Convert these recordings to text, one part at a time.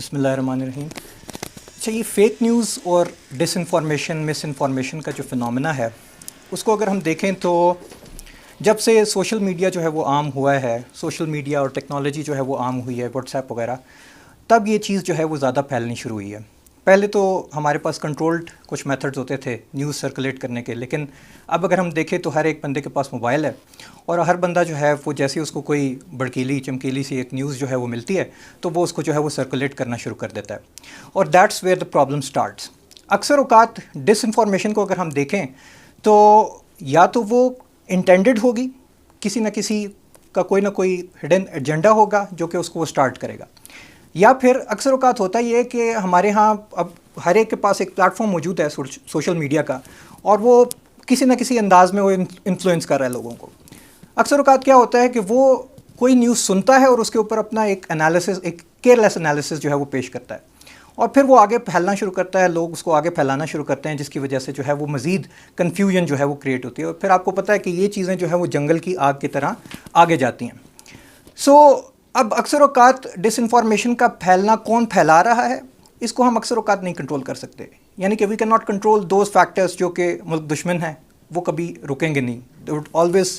بسم اللہ الرحمن الرحیم. اچھا، یہ فیک نیوز اور ڈس انفارمیشن مس انفارمیشن کا جو فنامنا ہے اس کو اگر ہم دیکھیں تو جب سے سوشل میڈیا جو ہے وہ عام ہوا ہے، سوشل میڈیا اور ٹیکنالوجی جو ہے وہ عام ہوئی ہے، واٹس ایپ وغیرہ، تب یہ چیز جو ہے وہ زیادہ پھیلنی شروع ہوئی ہے. پہلے تو ہمارے پاس کنٹرولڈ کچھ میتھڈز ہوتے تھے نیوز سرکولیٹ کرنے کے، لیکن اب اگر ہم دیکھیں تو ہر ایک بندے کے پاس موبائل ہے اور ہر بندہ جو ہے وہ جیسے اس کو کوئی بڑکیلی چمکیلی سی ایک نیوز جو ہے وہ ملتی ہے تو وہ اس کو جو ہے وہ سرکولیٹ کرنا شروع کر دیتا ہے، اور that's where the problem starts. اکثر اوقات ڈس انفارمیشن کو اگر ہم دیکھیں تو یا تو وہ انٹینڈڈ ہوگی، کسی نہ کسی کا کوئی نہ کوئی ہڈن ایجنڈا ہوگا جو کہ اس کو وہ سٹارٹ کرے گا، یا پھر اکثر اوقات ہوتا یہ ہے کہ ہمارے ہاں اب ہر ایک کے پاس ایک پلیٹ فارم موجود ہے سوشل میڈیا کا، اور وہ کسی نہ کسی انداز میں وہ انفلوئنس کر رہا ہے لوگوں کو. اکثر اوقات کیا ہوتا ہے کہ وہ کوئی نیوز سنتا ہے اور اس کے اوپر اپنا ایک انالیسس، ایک کیئر لیس انالیسس جو ہے وہ پیش کرتا ہے، اور پھر وہ آگے پھیلنا شروع کرتا ہے، لوگ اس کو آگے پھیلانا شروع کرتے ہیں، جس کی وجہ سے جو ہے وہ مزید کنفیوژن جو ہے وہ کریٹ ہوتی ہے، اور پھر آپ کو پتہ ہے کہ یہ چیزیں جو ہے وہ جنگل کی آگ کی طرح آگے جاتی ہیں. اب اکثر اوقات ڈس انفارمیشن کا پھیلنا کون پھیلا رہا ہے اس کو ہم اکثر اوقات نہیں کنٹرول کر سکتے، یعنی کہ we can not control those factors جو کہ ملک دشمن ہیں، وہ کبھی رکیں گے نہیں. They would always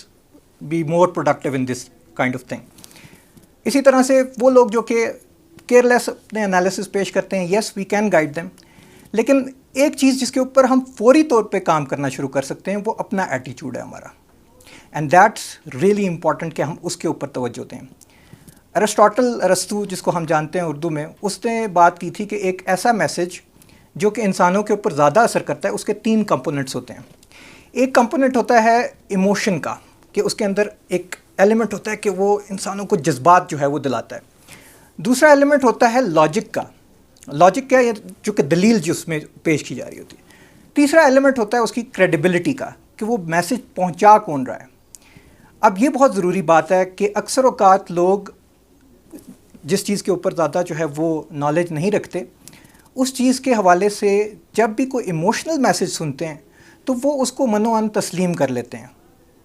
be more productive in this kind of thing. اسی طرح سے وہ لوگ جو کہ کیئر لیس اپنے انالیسس پیش کرتے ہیں، یس وی کین گائیڈ دیم، لیکن ایک چیز جس کے اوپر ہم فوری طور پہ کام کرنا شروع کر سکتے ہیں وہ اپنا ایٹیچیوڈ ہے ہمارا، اینڈ دیٹس ریئلی امپورٹنٹ کہ ہم اس کے اوپر توجہ دیں. ارسطو جس کو ہم جانتے ہیں اردو میں، اس نے بات کی تھی کہ ایک ایسا میسج جو کہ انسانوں کے اوپر زیادہ اثر کرتا ہے اس کے 3 کمپوننٹس ہوتے ہیں. ایک کمپوننٹ ہوتا ہے ایموشن کا، کہ اس کے اندر ایک ایلیمنٹ ہوتا ہے کہ وہ انسانوں کو جذبات جو ہے وہ دلاتا ہے. دوسرا ایلیمنٹ ہوتا ہے لاجک کا، لاجک کیا ہے جو کہ دلیل جس میں پیش کی جا رہی ہوتی ہے. تیسرا ایلیمنٹ ہوتا ہے اس کی کریڈیبلٹی کا، کہ وہ میسج پہنچا کون رہا ہے. اب یہ بہت ضروری بات ہے کہ اکثر اوقات لوگ جس چیز کے اوپر زیادہ جو ہے وہ نالج نہیں رکھتے، اس چیز کے حوالے سے جب بھی کوئی ایموشنل میسج سنتے ہیں تو وہ اس کو من و عن تسلیم کر لیتے ہیں.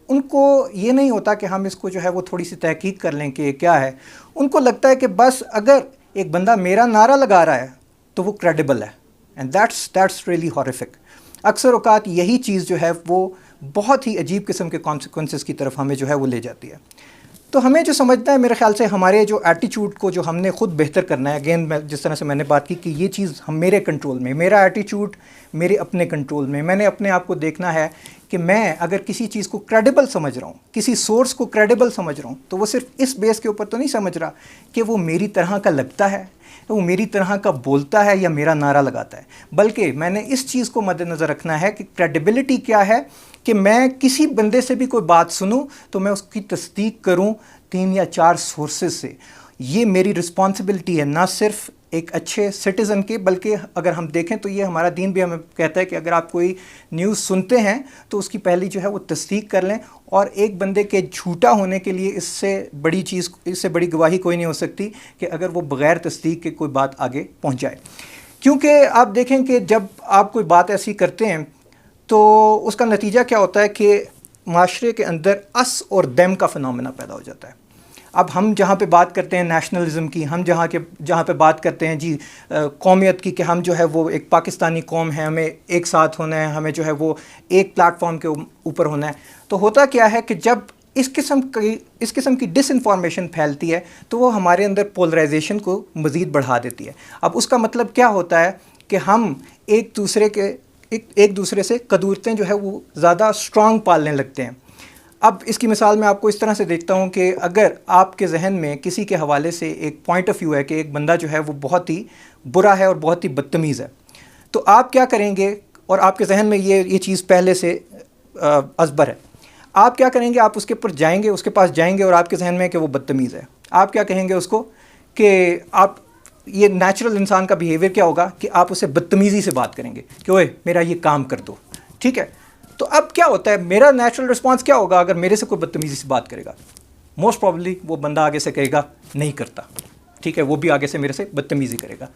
ان کو یہ نہیں ہوتا کہ ہم اس کو جو ہے وہ تھوڑی سی تحقیق کر لیں کہ یہ کیا ہے. ان کو لگتا ہے کہ بس اگر ایک بندہ میرا نعرہ لگا رہا ہے تو وہ کریڈیبل ہے، اینڈ دیٹس ریئلی ہارفک. اکثر اوقات یہی چیز جو ہے وہ بہت ہی عجیب قسم کے کانسیکوینسز کی طرف ہمیں جو ہے وہ لے جاتی ہے. تو ہمیں جو سمجھنا ہے میرے خیال سے ہمارے جو ایٹیچیوڈ کو جو ہم نے خود بہتر کرنا ہے، اگین جس طرح سے میں نے بات کی کہ یہ چیز میرے کنٹرول میں، میرا ایٹیچیوڈ میرے اپنے کنٹرول میں. میں نے اپنے آپ کو دیکھنا ہے کہ میں اگر کسی چیز کو کریڈیبل سمجھ رہا ہوں، کسی سورس کو کریڈیبل سمجھ رہا ہوں، تو وہ صرف اس بیس کے اوپر تو نہیں سمجھ رہا کہ وہ میری طرح کا لگتا ہے، وہ میری طرح کا بولتا ہے یا میرا نعرہ لگاتا ہے، بلکہ میں نے اس چیز کو مد نظر رکھنا ہے کہ کریڈیبلٹی کیا ہے، کہ میں کسی بندے سے بھی کوئی بات سنوں تو میں اس کی تصدیق کروں 3 یا 4 سورسز سے. یہ میری رسپانسبلٹی ہے، نہ صرف ایک اچھے سٹیزن کے، بلکہ اگر ہم دیکھیں تو یہ ہمارا دین بھی ہمیں کہتا ہے کہ اگر آپ کوئی نیوز سنتے ہیں تو اس کی پہلی جو ہے وہ تصدیق کر لیں. اور ایک بندے کے جھوٹا ہونے کے لیے اس سے بڑی گواہی کوئی نہیں ہو سکتی کہ اگر وہ بغیر تصدیق کے کوئی بات آگے پہنچائے. کیونکہ آپ دیکھیں کہ جب آپ کوئی بات ایسی کرتے ہیں تو اس کا نتیجہ کیا ہوتا ہے کہ معاشرے کے اندر اس اور دم کا فنامنا پیدا ہو جاتا ہے. اب ہم جہاں پہ بات کرتے ہیں نیشنلزم کی، ہم جہاں پہ بات کرتے ہیں قومیت کی، کہ ہم جو ہے وہ ایک پاکستانی قوم ہے، ہمیں ایک ساتھ ہونا ہے، ہمیں جو ہے وہ ایک پلیٹ فارم کے اوپر ہونا ہے، تو ہوتا کیا ہے کہ جب اس قسم کی ڈس انفارمیشن پھیلتی ہے تو وہ ہمارے اندر پولرائزیشن کو مزید بڑھا دیتی ہے. اب اس کا مطلب کیا ہوتا ہے کہ ہم ایک دوسرے سے قدورتیں جو ہے وہ زیادہ اسٹرانگ پالنے لگتے ہیں. اب اس کی مثال میں آپ کو اس طرح سے دیکھتا ہوں کہ اگر آپ کے ذہن میں کسی کے حوالے سے ایک پوائنٹ آف ویو ہے کہ ایک بندہ جو ہے وہ بہت ہی برا ہے اور بہت ہی بدتمیز ہے، تو آپ کیا کریں گے، اور آپ کے ذہن میں یہ چیز پہلے سے ازبر ہے، آپ کیا کریں گے، آپ اس کے اوپر جائیں گے، اس کے پاس جائیں گے، اور آپ کے ذہن میں ہے کہ وہ بدتمیز ہے، آپ کیا کہیں گے اس کو کہ یہ نیچرل انسان کا بیہیویئر کیا ہوگا کہ آپ اسے بدتمیزی سے بات کریں گے کہ اوئے میرا یہ کام کر دو، ٹھیک ہے. تو اب کیا ہوتا ہے، میرا نیچرل رسپانس کیا ہوگا اگر میرے سے کوئی بدتمیزی سے بات کرے گا؟ موسٹ پرابلی وہ بندہ آگے سے کہے گا نہیں کرتا، ٹھیک ہے، وہ بھی آگے سے میرے سے بدتمیزی کرے گا.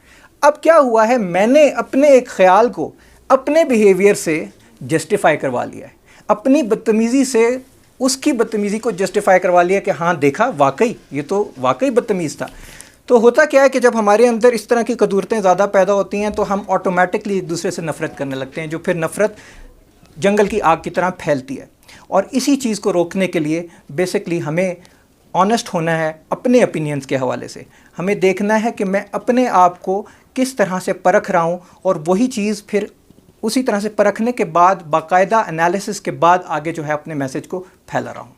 اب کیا ہوا ہے، میں نے اپنے ایک خیال کو اپنے بیہیویئر سے جسٹیفائی کروا لیا ہے، اپنی بدتمیزی سے اس کی بدتمیزی کو جسٹیفائی کروا لیا کہ ہاں دیکھا واقعی یہ تو واقعی بدتمیز تھا. تو ہوتا کیا ہے کہ جب ہمارے اندر اس طرح کی قدورتیں زیادہ پیدا ہوتی ہیں تو ہم آٹومیٹکلی ایک دوسرے سے نفرت کرنے لگتے ہیں، جو پھر نفرت جنگل کی آگ کی طرح پھیلتی ہے. اور اسی چیز کو روکنے کے لیے بیسکلی ہمیں آنیسٹ ہونا ہے اپنے اپینینز کے حوالے سے. ہمیں دیکھنا ہے کہ میں اپنے آپ کو کس طرح سے پرکھ رہا ہوں، اور وہی چیز پھر اسی طرح سے پرکھنے کے بعد باقاعدہ انالیسس کے بعد آگے جو ہے اپنے میسج کو پھیلا رہا ہوں.